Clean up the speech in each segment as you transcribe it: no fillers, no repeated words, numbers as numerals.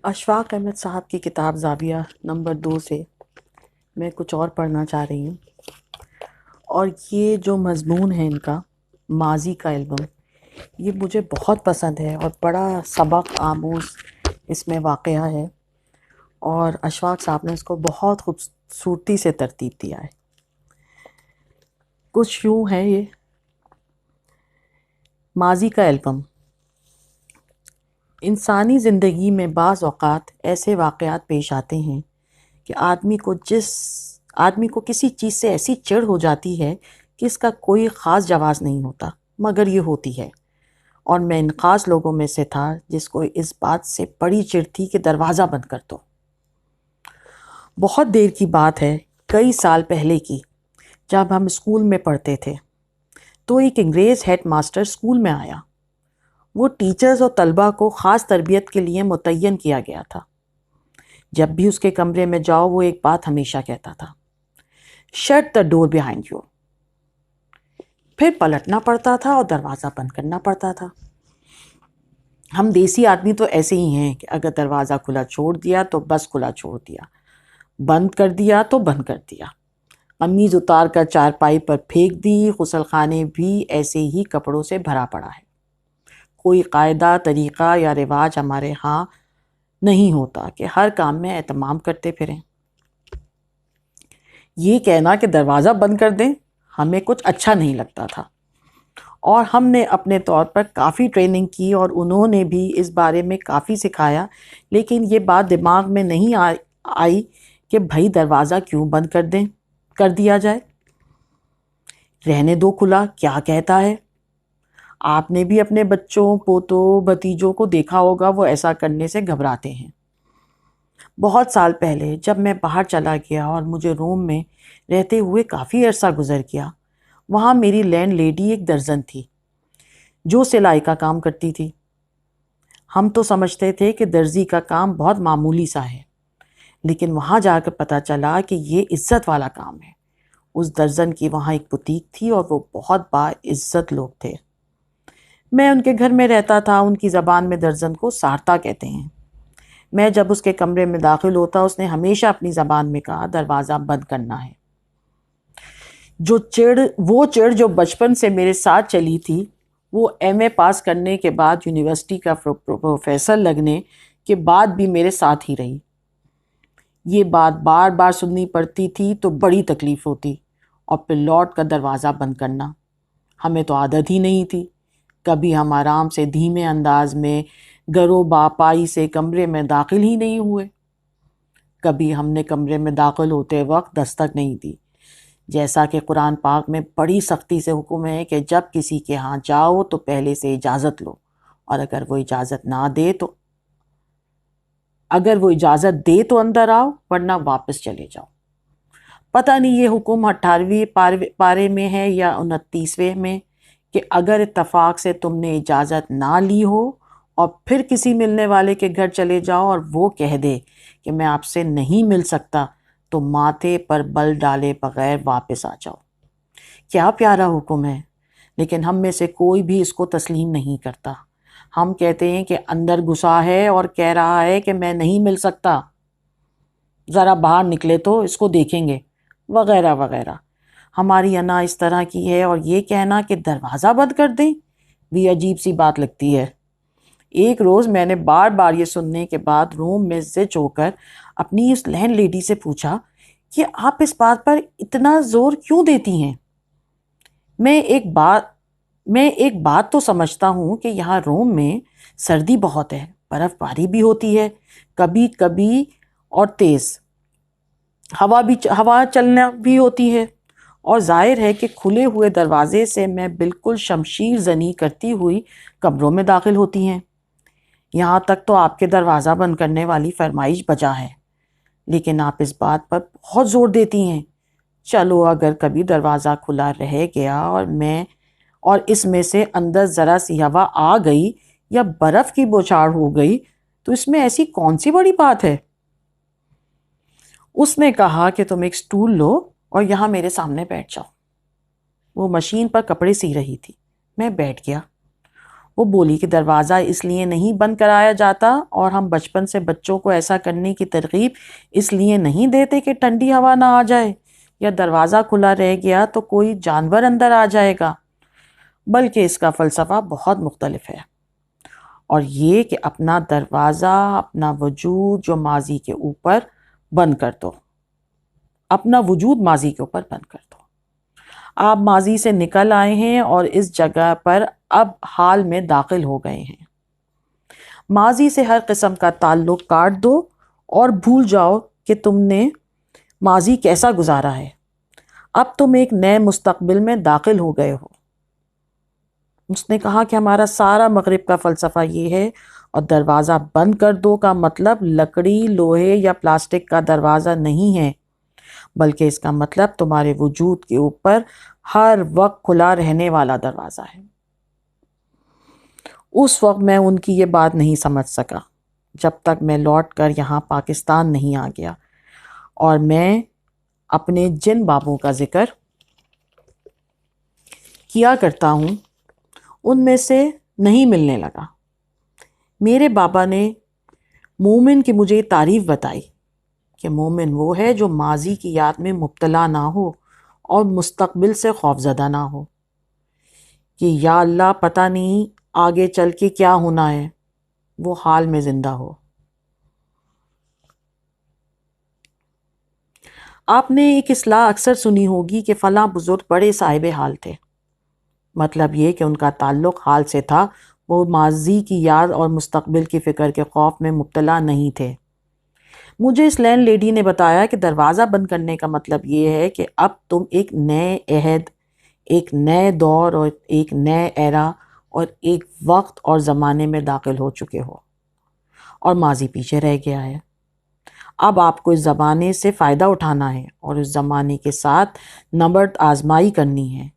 اشفاق احمد صاحب کی کتاب زاویہ نمبر 2 سے میں کچھ اور پڑھنا چاہ رہی ہوں، اور یہ جو مضمون ہے ان کا ماضی کا البم، یہ مجھے بہت پسند ہے اور بڑا سبق آموز اس میں واقعہ ہے، اور اشفاق صاحب نے اس کو بہت خوبصورتی سے ترتیب دیا ہے۔ کچھ یوں ہے یہ ماضی کا البم۔ انسانی زندگی میں بعض اوقات ایسے واقعات پیش آتے ہیں کہ آدمی کو کسی چیز سے ایسی چڑ ہو جاتی ہے کہ اس کا کوئی خاص جواز نہیں ہوتا، مگر یہ ہوتی ہے، اور میں ان خاص لوگوں میں سے تھا جس کو اس بات سے بڑی چڑ تھی کہ دروازہ بند کر دو۔ بہت دیر کی بات ہے، کئی سال پہلے کی، جب ہم اسکول میں پڑھتے تھے تو ایک انگریز ہیڈ ماسٹر اسکول میں آیا۔ وہ ٹیچرز اور طلبہ کو خاص تربیت کے لیے متعین کیا گیا تھا۔ جب بھی اس کے کمرے میں جاؤ وہ ایک بات ہمیشہ کہتا تھا، shut the door behind you. پھر پلٹنا پڑتا تھا اور دروازہ بند کرنا پڑتا تھا۔ ہم دیسی آدمی تو ایسے ہی ہیں کہ اگر دروازہ کھلا چھوڑ دیا تو بس کھلا چھوڑ دیا، بند کر دیا تو بند کر دیا، قمیض اتار کر چارپائی پر پھینک دی۔ غسل خانے بھی ایسے ہی کپڑوں سے بھرا پڑا ہے۔ کوئی قاعدہ، طریقہ یا رواج ہمارے ہاں نہیں ہوتا کہ ہر کام میں اہتمام کرتے پھریں۔ یہ کہنا کہ دروازہ بند کر دیں ہمیں کچھ اچھا نہیں لگتا تھا، اور ہم نے اپنے طور پر کافی ٹریننگ کی اور انہوں نے بھی اس بارے میں کافی سکھایا، لیکن یہ بات دماغ میں نہیں آئی کہ بھائی دروازہ کیوں بند کر دیا جائے، رہنے دو کھلا، کیا کہتا ہے۔ آپ نے بھی اپنے بچوں، پوتوں، بھتیجوں کو دیکھا ہوگا، وہ ایسا کرنے سے گھبراتے ہیں۔ بہت سال پہلے جب میں باہر چلا گیا اور مجھے روم میں رہتے ہوئے کافی عرصہ گزر گیا، وہاں میری لینڈ لیڈی ایک درزن تھی جو سلائی کا کام کرتی تھی۔ ہم تو سمجھتے تھے کہ درزی کا کام بہت معمولی سا ہے، لیکن وہاں جا کر پتہ چلا کہ یہ عزت والا کام ہے۔ اس درزن کی وہاں ایک بوتیک تھی اور وہ بہت باعزت لوگ تھے۔ میں ان کے گھر میں رہتا تھا۔ ان کی زبان میں درزن کو سارتا کہتے ہیں۔ میں جب اس کے کمرے میں داخل ہوتا اس نے ہمیشہ اپنی زبان میں کہا، دروازہ بند کرنا ہے۔ وہ چڑ جو بچپن سے میرے ساتھ چلی تھی، وہ ایم اے پاس کرنے کے بعد یونیورسٹی کا پروفیسر لگنے کے بعد بھی میرے ساتھ ہی رہی۔ یہ بات بار بار سننی پڑتی تھی تو بڑی تکلیف ہوتی، اور پھر لوٹ کر دروازہ بند کرنا۔ ہمیں تو عادت ہی نہیں تھی۔ کبھی ہم آرام سے دھیمے انداز میں گرو باپائی سے کمرے میں داخل ہی نہیں ہوئے۔ کبھی ہم نے کمرے میں داخل ہوتے وقت دستک نہیں دی، جیسا کہ قرآن پاک میں بڑی سختی سے حکم ہے کہ جب کسی کے ہاں جاؤ تو پہلے سے اجازت لو، اور اگر وہ اجازت دے تو اندر آؤ، ورنہ واپس چلے جاؤ۔ پتہ نہیں یہ حکم 18ویں پارے میں ہے یا 29ویں میں، کہ اگر اتفاق سے تم نے اجازت نہ لی ہو اور پھر کسی ملنے والے کے گھر چلے جاؤ اور وہ کہہ دے کہ میں آپ سے نہیں مل سکتا، تو ماتھے پر بل ڈالے بغیر واپس آ جاؤ۔ کیا پیارا حکم ہے، لیکن ہم میں سے کوئی بھی اس کو تسلیم نہیں کرتا۔ ہم کہتے ہیں کہ اندر گھسا ہے اور کہہ رہا ہے کہ میں نہیں مل سکتا، ذرا باہر نکلے تو اس کو دیکھیں گے، وغیرہ وغیرہ۔ ہماری انا اس طرح کی ہے، اور یہ کہنا کہ دروازہ بند کر دیں بھی عجیب سی بات لگتی ہے۔ ایک روز میں نے بار بار یہ سننے کے بعد روم میں زچ ہو کر اپنی اس لینڈ لیڈی سے پوچھا کہ آپ اس بات پر اتنا زور کیوں دیتی ہیں؟ میں ایک بات تو سمجھتا ہوں کہ یہاں روم میں سردی بہت ہے، برف باری بھی ہوتی ہے کبھی کبھی، اور تیز ہوا چلنا بھی ہوتی ہے، اور ظاہر ہے کہ کھلے ہوئے دروازے سے میں بالکل شمشیر زنی کرتی ہوئی کمروں میں داخل ہوتی ہیں۔ یہاں تک تو آپ کے دروازہ بند کرنے والی فرمائش بجا ہے، لیکن آپ اس بات پر بہت زور دیتی ہیں۔ چلو اگر کبھی دروازہ کھلا رہ گیا اور اس میں سے اندر ذرا سی ہوا آ گئی یا برف کی بوچھاڑ ہو گئی تو اس میں ایسی کون سی بڑی بات ہے؟ اس نے کہا کہ تم ایک سٹول لو اور یہاں میرے سامنے بیٹھ جاؤ۔ وہ مشین پر کپڑے سی رہی تھی۔ میں بیٹھ گیا۔ وہ بولی کہ دروازہ اس لیے نہیں بند کرایا جاتا اور ہم بچپن سے بچوں کو ایسا کرنے کی ترغیب اس لیے نہیں دیتے کہ ٹھنڈی ہوا نہ آ جائے یا دروازہ کھلا رہ گیا تو کوئی جانور اندر آ جائے گا، بلکہ اس کا فلسفہ بہت مختلف ہے، اور یہ کہ اپنا دروازہ، اپنا وجود جو ماضی کے اوپر بند کر دو، اپنا وجود ماضی کے اوپر بند کر دو۔ آپ ماضی سے نکل آئے ہیں اور اس جگہ پر اب حال میں داخل ہو گئے ہیں۔ ماضی سے ہر قسم کا تعلق کاٹ دو اور بھول جاؤ کہ تم نے ماضی کیسا گزارا ہے۔ اب تم ایک نئے مستقبل میں داخل ہو گئے ہو۔ اس نے کہا کہ ہمارا سارا مغرب کا فلسفہ یہ ہے، اور دروازہ بند کر دو کا مطلب لکڑی، لوہے یا پلاسٹک کا دروازہ نہیں ہے، بلکہ اس کا مطلب تمہارے وجود کے اوپر ہر وقت کھلا رہنے والا دروازہ ہے۔ اس وقت میں ان کی یہ بات نہیں سمجھ سکا جب تک میں لوٹ کر یہاں پاکستان نہیں آ گیا، اور میں اپنے جن بابوں کا ذکر کیا کرتا ہوں ان میں سے نہیں ملنے لگا۔ میرے بابا نے مومن کی مجھے تعریف بتائی کہ مومن وہ ہے جو ماضی کی یاد میں مبتلا نہ ہو اور مستقبل سے خوفزدہ نہ ہو کہ یا اللہ پتہ نہیں آگے چل کے کیا ہونا ہے، وہ حال میں زندہ ہو۔ آپ نے ایک اصطلاح اکثر سنی ہوگی کہ فلاں بزرگ بڑے صاحب حال تھے، مطلب یہ کہ ان کا تعلق حال سے تھا، وہ ماضی کی یاد اور مستقبل کی فکر کے خوف میں مبتلا نہیں تھے۔ مجھے اس لینڈ لیڈی نے بتایا کہ دروازہ بند کرنے کا مطلب یہ ہے کہ اب تم ایک نئے عہد، ایک نئے دور اور ایک نئے ایرا اور ایک وقت اور زمانے میں داخل ہو چکے ہو، اور ماضی پیچھے رہ گیا ہے۔ اب آپ کو اس زمانے سے فائدہ اٹھانا ہے اور اس زمانے کے ساتھ نبرد آزمائی کرنی ہے۔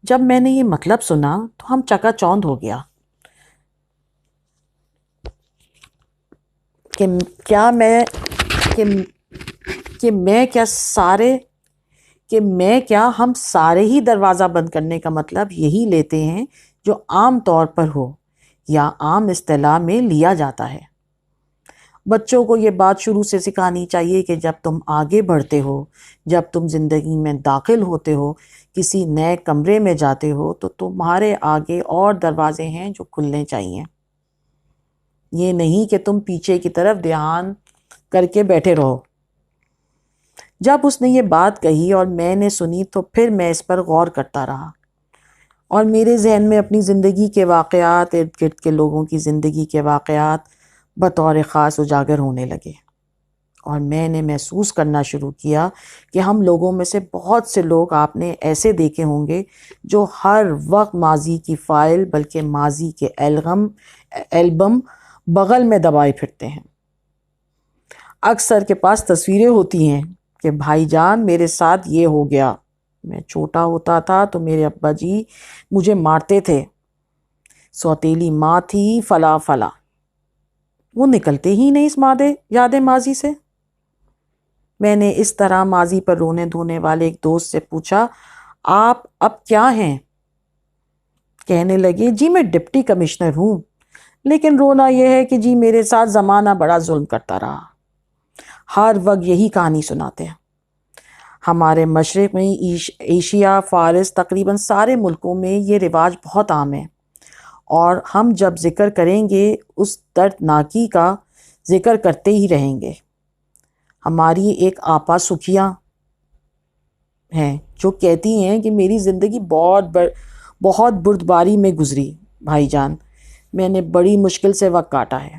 جب میں نے یہ مطلب سنا تو ہم چکا چوندھ ہو گیا کہ ہم سارے ہی دروازہ بند کرنے کا مطلب یہی لیتے ہیں جو عام طور پر ہو یا عام اصطلاح میں لیا جاتا ہے۔ بچوں کو یہ بات شروع سے سکھانی چاہیے کہ جب تم آگے بڑھتے ہو، جب تم زندگی میں داخل ہوتے ہو، کسی نئے کمرے میں جاتے ہو، تو تمہارے آگے اور دروازے ہیں جو کھلنے چاہیے۔ یہ نہیں کہ تم پیچھے کی طرف دھیان کر کے بیٹھے رہو۔ جب اس نے یہ بات کہی اور میں نے سنی تو پھر میں اس پر غور کرتا رہا، اور میرے ذہن میں اپنی زندگی کے واقعات، ارد گرد کے لوگوں کی زندگی کے واقعات بطور خاص اجاگر ہونے لگے، اور میں نے محسوس کرنا شروع کیا کہ ہم لوگوں میں سے بہت سے لوگ آپ نے ایسے دیکھے ہوں گے جو ہر وقت ماضی کی فائل بلکہ ماضی کے البم بغل میں دبائے پھرتے ہیں۔ اکثر کے پاس تصویریں ہوتی ہیں کہ بھائی جان میرے ساتھ یہ ہو گیا، میں چھوٹا ہوتا تھا تو میرے ابا جی مجھے مارتے تھے، سوتیلی ماں تھی، فلا فلا۔ وہ نکلتے ہی نہیں اس یاد ماضی سے۔ میں نے اس طرح ماضی پر رونے دھونے والے ایک دوست سے پوچھا، آپ اب کیا ہیں؟ کہنے لگے، جی میں ڈپٹی کمشنر ہوں، لیکن رونا یہ ہے کہ جی میرے ساتھ زمانہ بڑا ظلم کرتا رہا، ہر وقت یہی کہانی سناتے ہیں۔ ہمارے مشرق میں، ایشیا، فارس، تقریباً سارے ملکوں میں یہ رواج بہت عام ہے، اور ہم جب ذکر کریں گے اس دردناکی کا ذکر کرتے ہی رہیں گے۔ ہماری ایک آپا سکھیاں ہیں جو کہتی ہیں کہ میری زندگی بہت بردباری میں گزری بھائی جان، میں نے بڑی مشکل سے وقت کاٹا ہے۔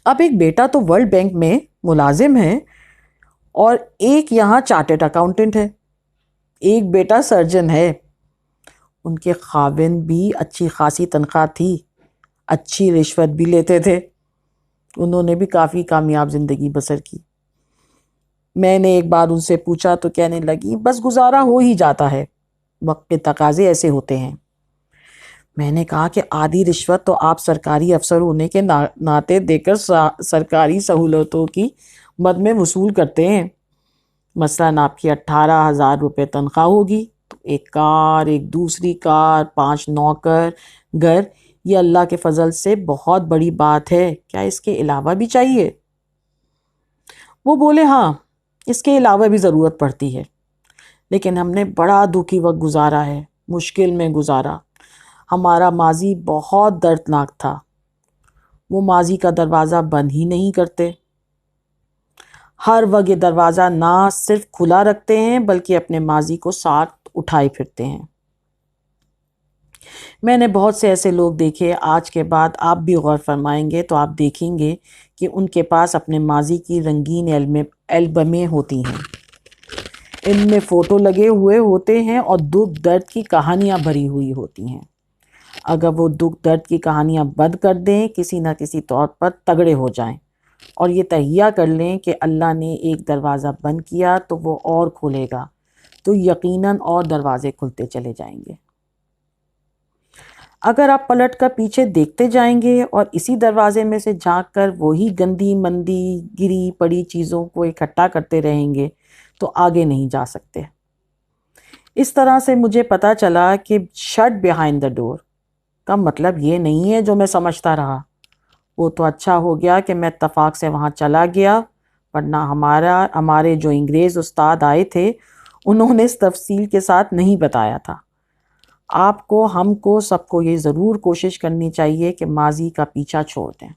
اب ایک بیٹا تو ورلڈ بینک میں ملازم ہے اور ایک یہاں چارٹرڈ اکاؤنٹنٹ ہے، ایک بیٹا سرجن ہے۔ ان کے خاوند بھی اچھی خاصی تنخواہ تھی، اچھی رشوت بھی لیتے تھے، انہوں نے بھی کافی کامیاب زندگی بسر کی۔ میں نے ایک بار ان سے پوچھا تو کہنے لگی، بس گزارا ہو ہی جاتا ہے، وقت کے تقاضے ایسے ہوتے ہیں۔ میں نے کہا کہ آدھی رشوت تو آپ سرکاری افسر ہونے کے ناطے دے کر سرکاری سہولتوں کی مد میں وصول کرتے ہیں۔ مثلاً آپ کی 18,000 روپے تنخواہ ہوگی تو ایک کار، ایک دوسری کار، 5 نوکر، گر یہ اللہ کے فضل سے بہت بڑی بات ہے، کیا اس کے علاوہ بھی چاہیے؟ وہ بولے ہاں، اس کے علاوہ بھی ضرورت پڑتی ہے، لیکن ہم نے بڑا دکھی وقت گزارا ہے، مشکل میں گزارا، ہمارا ماضی بہت دردناک تھا، وہ ماضی کا دروازہ بند ہی نہیں کرتے، ہر وقت یہ دروازہ نہ صرف کھلا رکھتے ہیں بلکہ اپنے ماضی کو ساتھ اٹھائے پھرتے ہیں۔ میں نے بہت سے ایسے لوگ دیکھے، آج کے بعد آپ بھی غور فرمائیں گے تو آپ دیکھیں گے کہ ان کے پاس اپنے ماضی کی رنگین البمیں ہوتی ہیں، ان میں فوٹو لگے ہوئے ہوتے ہیں اور دکھ درد کی کہانیاں بھری ہوئی ہوتی ہیں۔ اگر وہ دکھ درد کی کہانیاں بند کر دیں، کسی نہ کسی طور پر تگڑے ہو جائیں اور یہ تہیہ کر لیں کہ اللہ نے ایک دروازہ بند کیا تو وہ اور کھولے گا، تو یقیناً اور دروازے کھلتے چلے جائیں گے۔ اگر آپ پلٹ کر پیچھے دیکھتے جائیں گے اور اسی دروازے میں سے جھانک کر وہی گندی مندی گری پڑی چیزوں کو اکٹھا کرتے رہیں گے تو آگے نہیں جا سکتے۔ اس طرح سے مجھے پتا چلا کہ شٹ بیہائنڈ دا ڈور کا مطلب یہ نہیں ہے جو میں سمجھتا رہا۔ وہ تو اچھا ہو گیا کہ میں اتفاق سے وہاں چلا گیا، ورنہ ہمارے جو انگریز استاد آئے تھے انہوں نے اس تفصیل کے ساتھ نہیں بتایا تھا۔ آپ کو، ہم کو، سب کو یہ ضرور کوشش کرنی چاہیے کہ ماضی کا پیچھا چھوڑ دیں۔